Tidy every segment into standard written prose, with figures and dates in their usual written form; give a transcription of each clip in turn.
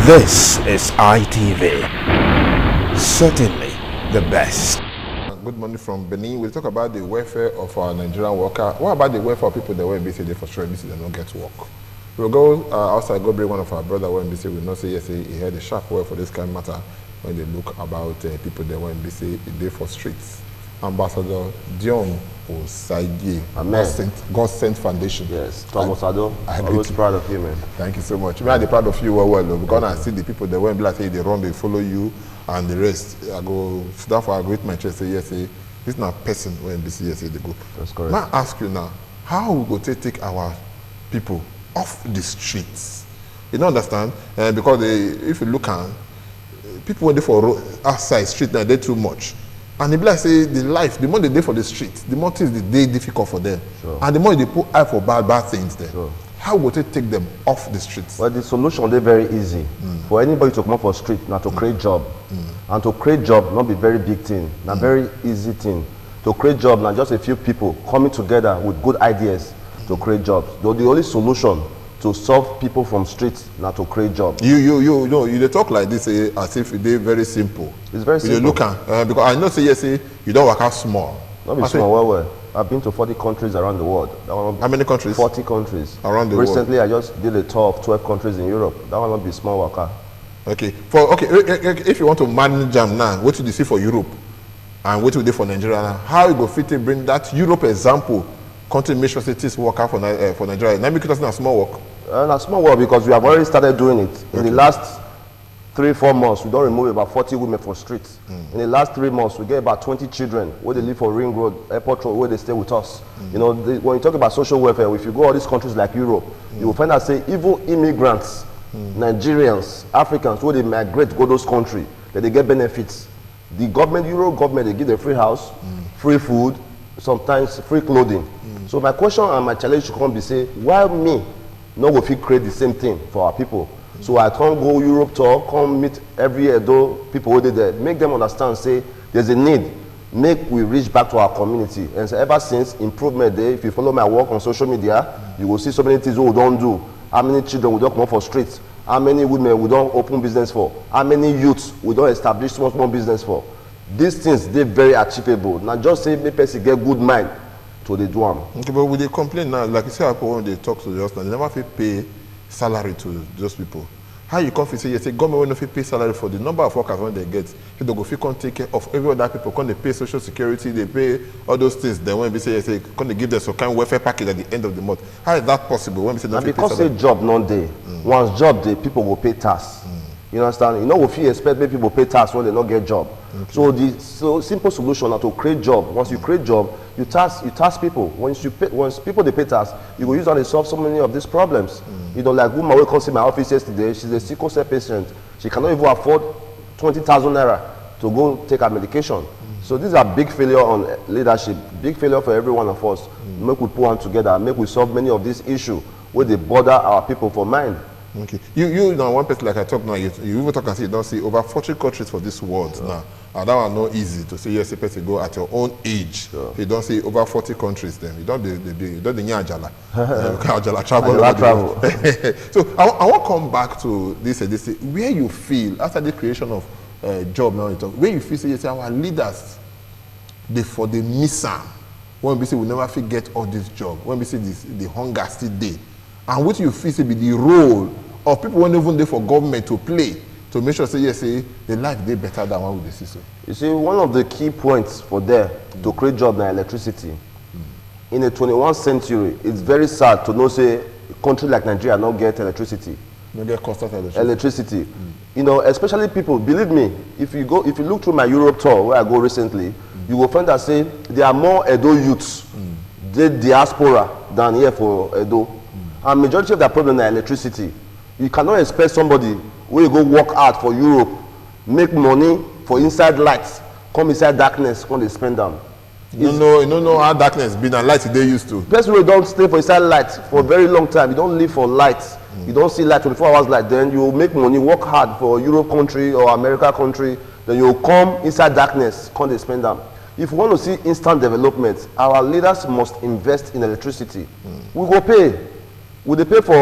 This is ITV. Certainly the best. Good morning from Benin. We'll talk about the welfare of our Nigerian worker. What about the welfare of people that were in BC for sure BC they don't get to work? We'll go outside, go bring one of our brother who in BC. We'll not say yes, he had a sharp word for this kind of matter when they look about people that were in BC they for streets. Ambassador Dion Osagie, God Sent Foundation. Yes, Thomas Ado. I'm always proud of you, man. Thank you so much. I'm proud of you well, because I see the people that went like they run, they follow you, and the rest. I go, therefore I go with my chest, say yes, this is not a person when BC yes, they go. That's correct. Now I ask you now, how we go take our people off the streets? You don't understand? Because if you look at people when they for outside street now, they too much. And if like say the life, the more they do for the street, the more things the day difficult for them. Sure. And the more they put eye for bad things there. Sure. How would they take them off the streets? Well, the solution is very easy. For anybody to come up for street, now to create job. And to create job, not be very big thing, not very easy thing. To create job, now just a few people coming together with good ideas to create jobs. Though the only solution to solve people from streets, not to create jobs. You talk like this as if they're very simple. It's very simple. You look at, because I know say yes, you don't work out small. Not be small, well. I've been to 40 countries around the world. How many countries? 40 countries. Around the world. Recently, I just did a tour of 12 countries in Europe. That will not be small worker. Okay. If you want to manage them now, what do you see for Europe? And what do you do for Nigeria now? How you go fit to bring that Europe example, country make sure it is work out for Nigeria? Now make it a small work. A small work because we have already started doing it. In the last 3-4 months, we don't remove about 40 women from streets. In the last 3 months, we get about 20 children where they live for Ring Road, Airport Road, where they stay with us. You know, when you talk about social welfare, if you go all these countries like Europe, you will find out say even immigrants, Nigerians, Africans, where they migrate to go those countries, that they get benefits. The government, Euro government, they give them free house, free food, sometimes free clothing. So my question and my challenge should come be say, why me? No, we create the same thing for our people. So I can't go Europe tour, come meet every Edo people who did there, make them understand, say there's a need, make we reach back to our community. And so ever since improvement day, if you follow my work on social media, you will see so many things we don't do. How many children we don't come up for streets? How many women we don't open business for? How many youths we don't establish small business for? These things they're very achievable. Now just say make person get good mind to the do them. Okay, but with the complaint now, like you say, when they talk to us now, they never pay salary to those people. How you come say yes, government will not pay salary for the number of workers when they get. If they go can't take care of every other people, can they pay social security, they pay all those things. Then when we say yes, can they give them some kind of welfare package at the end of the month? How is that possible? When we say not because say job not day. Once job day, people will pay tax. You understand? You know, if you expect maybe people pay tax when they not get job. Okay. So the simple solution is to create job. Once you create job, you tax people. Once people they pay tax, you will use that to solve so many of these problems. You know, like woman will come see my office yesterday. She's a sickle cell patient. She cannot even afford 20,000 naira to go take her medication. So these are big failure on leadership. Big failure for every one of us. Make we put one together. Make we solve many of these issues where they bother our people for mind. Okay. You know, one person like I talk now, you even talk and say you don't see over 40 countries for this world now. And that one not easy to say yes, a person go at your own age. You don't see over 40 countries then. You don't the Ajala. Ajala travel. So I want to come back to this where you feel after the creation of job now, where you feel say yes, our leaders they miss them. When we say we never forget all this job, when we say the hunger still day. And what you feel to be the role of people when even there for government to play to make sure say yes, say the life they better than what we see. So you see, one of the key points for there to create job na electricity. In the 21st century, it's very sad to know say a country like Nigeria not get electricity. Not get constant electricity. You know, especially people. Believe me, if you look through my Europe tour where I go recently, you will find that say there are more Edo youths, the diaspora than here for Edo. And majority of that problem is electricity. You cannot expect somebody where you go work hard for Europe, make money for inside lights, come inside darkness, come they spend them. You don't know how darkness been and light they used to. Person who don't stay for inside light for a very long time, you don't live for light. You don't see light 24 hours light, then you make money, work hard for Europe country or America country, then you come inside darkness, come they spend them. If we want to see instant development, our leaders must invest in electricity. We go pay. Will they pay for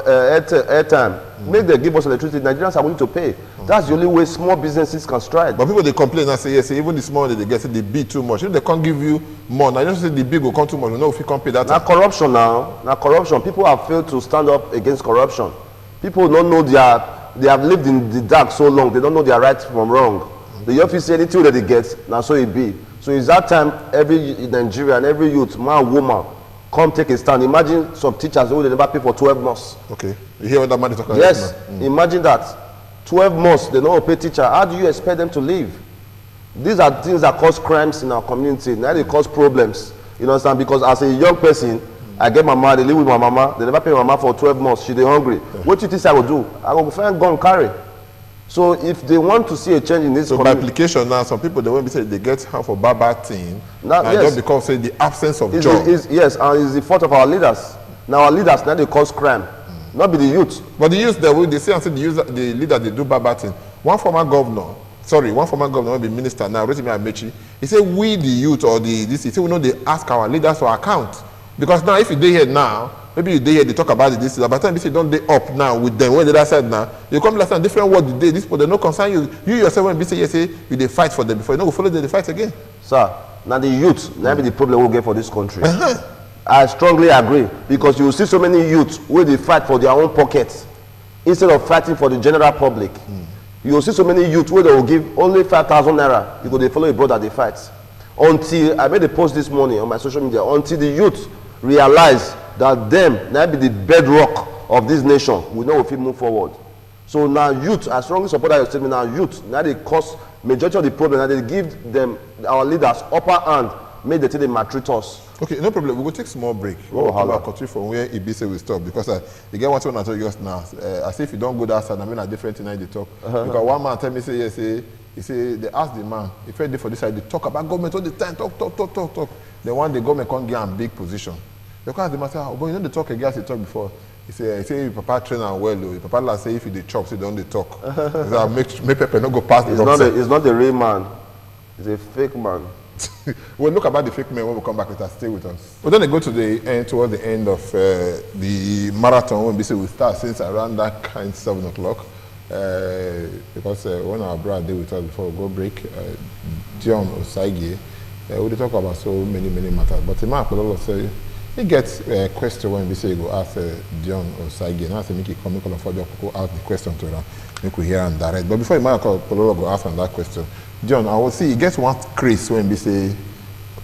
airtime? Make them give us electricity. Nigerians are willing to pay. That's the only way small businesses can strike. But people they complain and say yes, even the small money they get, say they bid too much. If they can't give you more, now just say the big will come too much. You know if you can't pay that. Now corruption now. Now corruption. People have failed to stand up against corruption. People don't know they have lived in the dark so long. They don't know their right from wrong. The office say anything that they get, now so it be. So it's that time every Nigerian, every youth, man, woman, come take a stand. Imagine some teachers who they never pay for 12 months. Okay. You hear what that man is talking about? Yes. Imagine that. 12 months, they don't pay teacher. How do you expect them to live? These are things that cause crimes in our community. Now they cause problems. You understand? Because as a young person, I get my mama, they live with my mama, they never pay my mama for 12 months. She they hungry. What do you think I will do? I will find gun carry. So if they want to see a change in this by application now, some people they won't be saying they get half of bad thing. Now yes. Just because say the absence of job. Yes, and it's the fault of our leaders. Now our leaders now they cause crime. Not be the youth. But the youth they say and say the leader they do bad thing. One former governor will be minister now, Rotimi Amechi. He said we the youth or he said we know they ask our leaders for account. Because now if you dey here now, maybe you dey here, they talk about it this, by the time you say don't dey up now with them, when the other side now, you come last time different word today, this but they no concern you. You yourself when you say you dey fight for them before you know follow them, they fight again. Sir, now the youth, now be the problem we'll get for this country. I strongly agree because you will see so many youths where they fight for their own pockets instead of fighting for the general public. You will see so many youths where they will give only 5,000 naira because they follow a brother they fight. Until I made a post this morning on my social media, until the youth realize that them now be the bedrock of this nation, we know if we move forward. So now youth, I strongly support that statement. Now youth, now they cause majority of the problem, and they give them our leaders upper hand, make they take the maltreat us. Okay, no problem. We will take small break. We'll continue from where Ibise will stop because you get what I want to tell you just now. I say if you don't go that side, I mean a different thing they talk. Because one man tell me say yes, he say they ask the man if you're there for this side, they talk about government all the time, talk. Then one the government can't get a big position. Because the man say, oh, but you know they talk again as they talk before. He say papa train and well, your papa last say if you they chop, say don't they talk. So make people not go past the It's not the real man, it's a fake man. We'll look about the fake men when we come back with us. Stay with us. We're going to go to the end, towards the end of the marathon when we say we start since around that kind 7 o'clock. Because when our brother did with us before we go break, Dion Osagie, we talk about so many matters. But the man will say he gets a question when we say go ask Dion Osagie, and I say make it come for people ask the question to her, make we hear and direct. But before Emmanuel go ask on that question, John, I will see he gets one craze when we say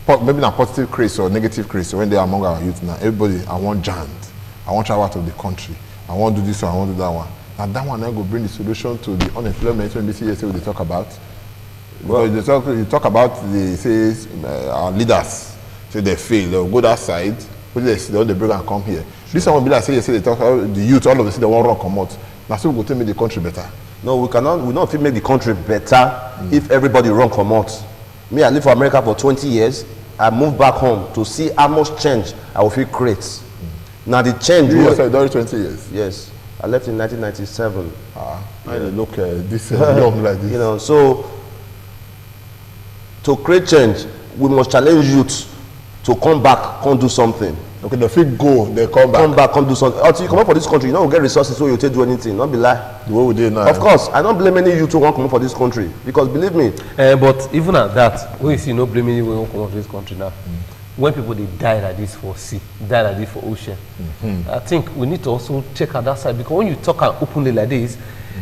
maybe not positive craze or negative craze when they are among our youth now. Everybody, I want giant, I want travel out of the country, I want to do this one, I want to do that one. And that one I go bring the solution to the unemployment when we see what they talk about. Well, you talk about our leaders, say they fail, they'll go that side, but they bring and come here. This one will be like say they talk about the youth, all of them say they want to come out. Now so we go to make the country better. No, we not make the country better if everybody run come out. Me, I live for America for 20 years. I moved back home to see how much change I will feel create. Now the change. You said 20 years. Yes, I left in 1997. I look this young like this. You know, so to create change, we must challenge youth to come back, come do something. Okay, the fit go, they come back. Come back, come do something. Until you come up for this country, you don't get resources so you take do anything. Not be lie. The way we did now. Of course, I don't blame any youth who won't come up for this country because believe me. But even at that, when you see no blaming anyone who won't come up for this country now, when people they die like this for sea, die like this for ocean, I think we need to also check out that side because when you talk openly like this,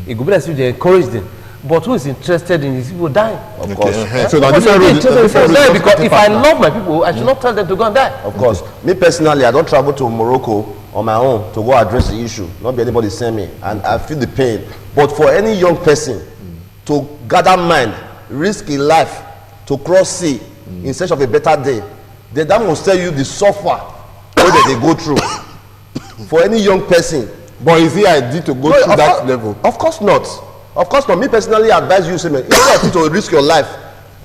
it could be like you encourage them. But who is interested in these people dying? Of course. So now because if I love my people, I should not tell them to go and die. Of course. Me personally, I don't travel to Morocco on my own to go address the issue. Not be anybody send me, and I feel the pain. But for any young person to gather mind, risk his life to cross sea in search of a better day, then that must tell you the suffer that they go through. For any young person. But is it ideal to go to that level? Of course not. Of course not. Me personally advise you, say, instead of to risk your life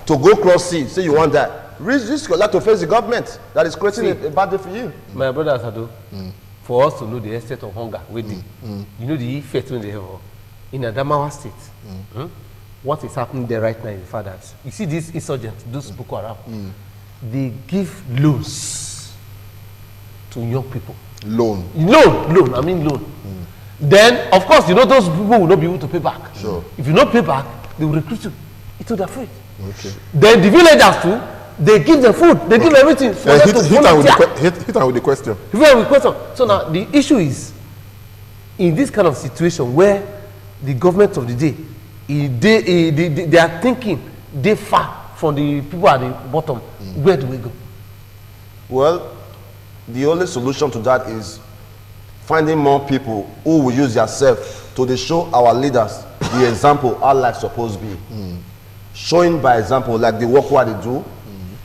to go cross sea, say you want that, risk your life to face the government that is creating a bad day for you. My brother Sado, for us to know the extent of hunger waiting, you know the effect when they have in Adamawa State. What is happening there right now in the fathers? You see these insurgents, those Boko Haram, they give loans to young people. Loan. Loan, I mean loan. Then, of course, you know those people will not be able to pay back. Sure. If you not pay back, they will recruit you into their faith. Okay. Then the villagers too, they give them food, they give everything for them to volunteer. Hit her with the question. So now the issue is, in this kind of situation where the government of the day, they are thinking they far from the people at the bottom, where do we go? Well, the only solution to that is finding more people who will use themselves to show our leaders the example how life supposed to be. Showing by example, like the work what they do,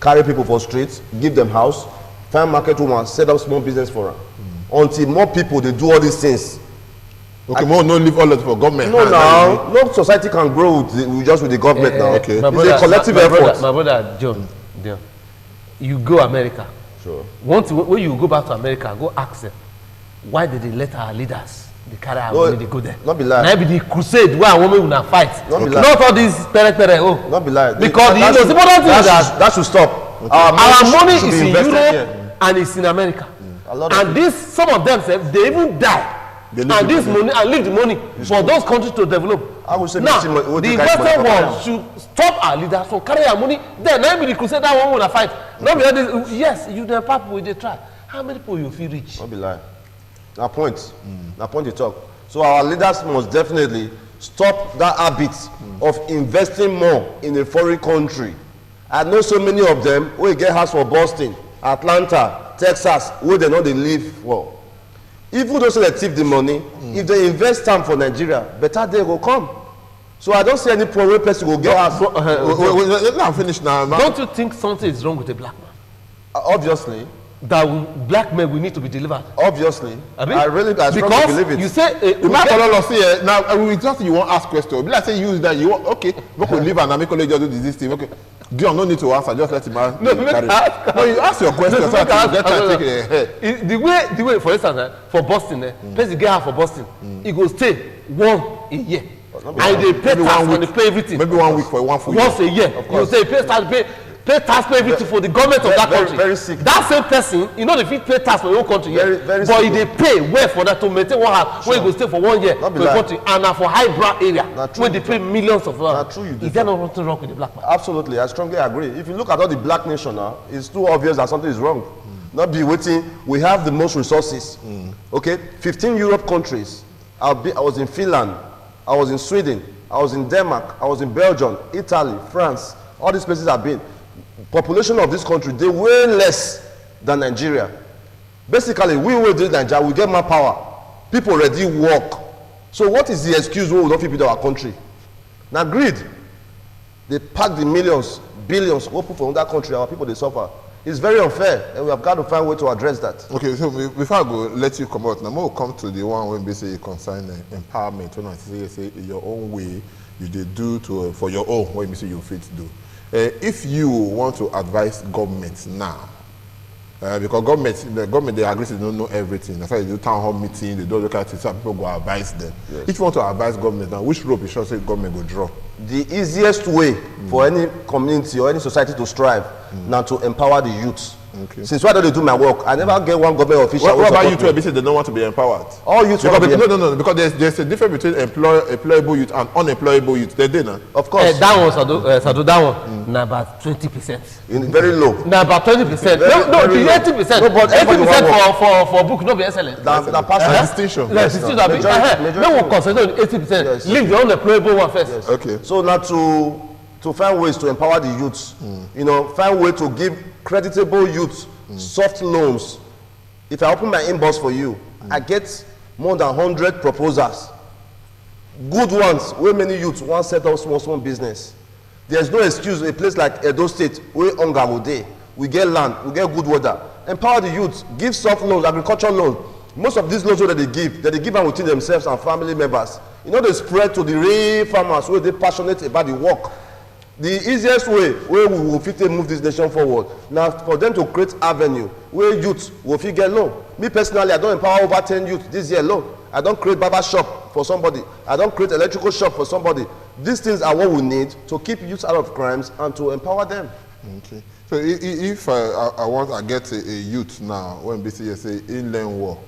carry people for streets, give them house, find market woman, set up small business for them. Until more people they do all these things. Okay, more no leave all that for government. No, now no society can grow with the government now. Okay, it's a collective effort. My brother Dion, you go America. Sure. When you go back to America, go ask them why did they let our leaders they carry our money, they go there. Not be lie. Now be the crusade where our women will fight. Not be lie. Not all these pere. Not be lie. Because the most important thing is that should stop. Okay. Our money is in Europe here. and it's in America. And this, some of them say they even die. And this money and leave the money for those countries to develop. I would say now the Western world should stop our leaders from carrying our money. Then now be the crusade that one will fight. Not be this, yes, you the people they try. How many people you feel reach? Not be lie. Now point. Now point you talk. So our leaders must definitely stop that habit of investing more in a foreign country. I know so many of them who get house for Boston, Atlanta, Texas, where they know they live well. Even though they tip the money, if they invest time for Nigeria, better day will come. So I don't see any poor person will get house. Now finish now. Don't you think something is wrong with a black man? Obviously. That black men will need to be delivered. Obviously. I strongly believe it. You say now we just you won't ask question. Let's say use that you want okay, we could leave and make just do this thing. Okay. Dion, no need to answer, just let him ask. No, you ask your question so that you get take it. The way, for instance, for Boston, place get out for Boston, he go stay 1 a year. And they pay tax and they pay everything. Maybe 1 week for one full year. Once a year. You say pay tax, pay everything for the government of that country. Very sick. That same person, you know, if he pay tax for your country, but if they pay well for that to maintain one house, where you go stay for 1 year for the country, and for highbrow area, where they pay millions of dollars. Is there nothing wrong with the black man? Absolutely, I strongly agree. If you look at all the black nation now, it's too obvious that something is wrong. Not be waiting. We have the most resources. Okay, 15 Europe countries. I was in Finland, I was in Sweden, I was in Denmark, I was in Belgium, Italy, France. All these places I've been. Population of this country, they way less than Nigeria. Basically, we will do Nigeria, we get more power. People already work. So what is the excuse we will not feed our country? Now greed. They pack the millions, billions, go put from that country, our people they suffer. It's very unfair, and we have got to find a way to address that. Okay, so before I go, let you come out. Now we'll come to the one when basically concern empowerment. When I say your own way, you did do to for your own, what you say you fit do. If you want to advise government now, because the government they agree they don't know everything. That's why they do town hall meeting, they don't look at it, so people go advise them. Yes. If you want to advise government now, which rope you should say government will draw? The easiest way for any community or any society to strive now to empower the youth. Okay. Since why don't they do my work? I never get one government official. What about you two? They don't want to be empowered. All youth no, because there's a difference between employable youth and unemployable youth. They did now. Of course. That one, Sado, that one, now about 20%. Very low. Now about 20%. No, the 80%. No, but 80% for book, not be excellent. That pass distinction. No one concentrate on 80%. Leave the unemployable one first. Yes. Okay. So now to find ways to empower the youths, you know, find way to give creditable youth soft loans. If I open my inbox for you, I get more than 100 proposals. Good ones, where many youths want to set up small business. There's no excuse. A place like Edo State, where hunger will day, we get land, we get good weather. Empower the youth, give soft loans, agricultural loans. Most of these loans that they give them within themselves and family members. You know, they spread to the real farmers where they're passionate about the work. The easiest way where we will fit move this nation forward now for them to create avenue where youth will fit get loan. Me personally, I don't empower over 10 youth this year alone. I don't create barber shop for somebody. I don't create electrical shop for somebody. These things are what we need to keep youth out of crimes and to empower them. Okay. So if I get a youth now when BC say in learn work,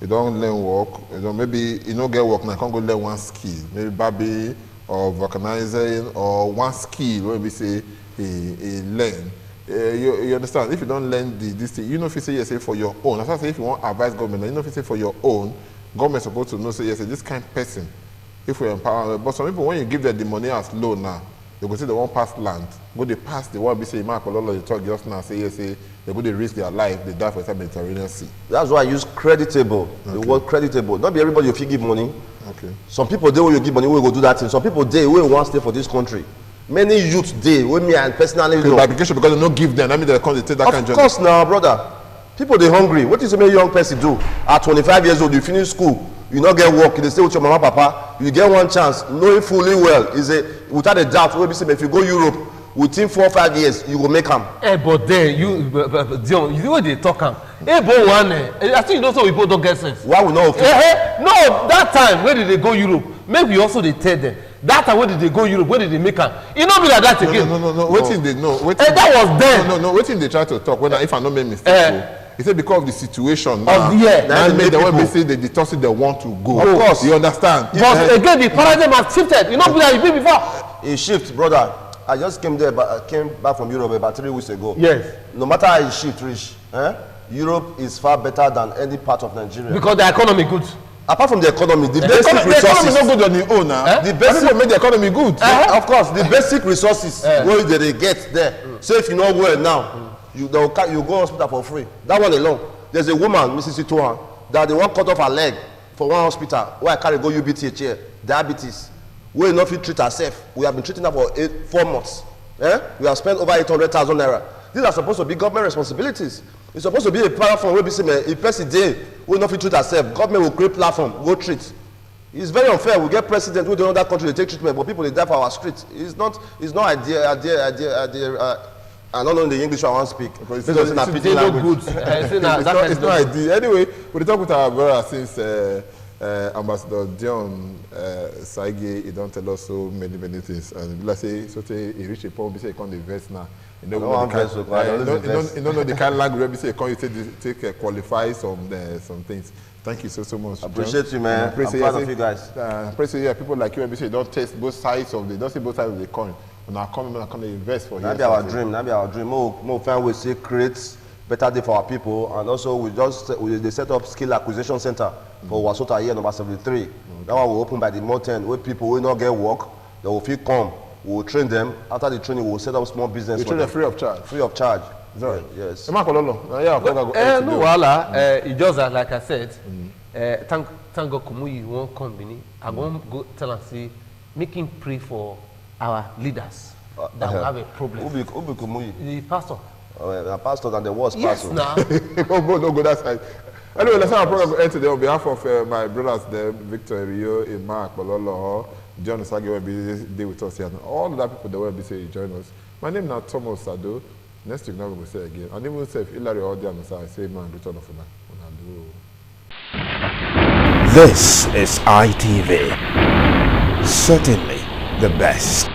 you don't learn work, you don't maybe you don't get work now, can't go learn one skill, maybe Barbie or vulcanizing or one skill when we say a learn. You understand? If you don't learn this thing, you know if you say yes for your own. That's why I say if you want to advise government, you know if you say for your own, government supposed to know say yes, this kind of person. If we empower, but some people when you give them the money as loan now, they go say they won't pass land. Go they pass the one be say Mark Ololo they talk just now say yes say they go they risk their life, they die for the Mediterranean Sea. That's why I use creditable. Okay. The word creditable. Not be everybody you give money. Okay. Some people they will give money, we go do that thing. Some people they will want to stay for this country. Many youth they with me and personally Okay, by application because they don't give them. I mean they come they take that kind of journey. Of course now, brother. People they hungry. What is a young person do? At 25 years old, you finish school, you not get work, you stay with your mama, papa, you get one chance, knowing fully well, is a without a doubt, if you go Europe, within 4 or 5 years, you will make them. Eh, but then Dion, you know what they talk am. Eh, but one, I think you know some people don't get sense. Why we not? No, that time where did they go Europe? Maybe also they tell them. That time where did they go Europe? Where did they make them? You know be like that again. No. Waiting they know. That was then. No. Waiting they try to talk. When if I not make mistake. He said because of the situation now, now they made them say they toss it they want to go. Of course. You understand? But again, the paradigm has shifted. You know, be like you did before. It shift, brother. I just came there, but I came back from Europe about 3 weeks ago. Yes. No matter how it shift, Rich, Europe is far better than any part of Nigeria. Because the economy good. Apart from the economy, the basic The resources. economy not good on your own now. The basic People make the economy good. Of course, the basic resources where they get there. So if you know well now, you go hospital for free. That one alone. There's a woman, Mrs. Itohan, that they want cut off her leg for one hospital where I carry go UBTH here, diabetes. We not fit treat herself. We have been treating her for 4 months. We have spent over 800,000 naira. These are supposed to be government responsibilities. It's supposed to be a platform where we say a person day will not fit treat herself. Government will create platform, go treat. It's very unfair. We get president who do another country they take treatment, but people they die for our streets. It's not idea. I don't know in the English I want to speak. Because it's not good. It's not ideal. Anyway, we talk with our brother since Ambassador Dion Osagie, he don't tell us so many things. And let's say, he reached a point, he say he can't invest now. You don't know the kind of language we say you take qualify some things. Thank you so much. Appreciate you, man. I'm proud of you guys. Appreciate people like you. You don't test both sides of don't see both sides of the coin. When I come invest for you. That be our dream. That be our dream. More find ways to create better day for our people, and also we set up skill acquisition center for Wasota here number 73. That one will open by the month end where people will not get work. They will feel come. We will train them. After the training, we will set up small business. You train them free of charge. Free of charge. Sorry. Yes. No, it just like I said, thank God Kumuyi won't come Bini. I won't go tell and say, make him pray for our leaders that will have a problem. Who be Kumuyi? The pastor. The pastor than the worst yes, pastor. Now. Don't go that side. Anyway, let's have a program end today on behalf of my brothers there, Victor Rio, Mark Ololo, Dion Osagie will be there with us here, and all the other people that will be saying join us. My name is now Thomas Sado. Next week now we will say again. And even say if Hilary audience I say man return of una. This is ITV. Certainly the best.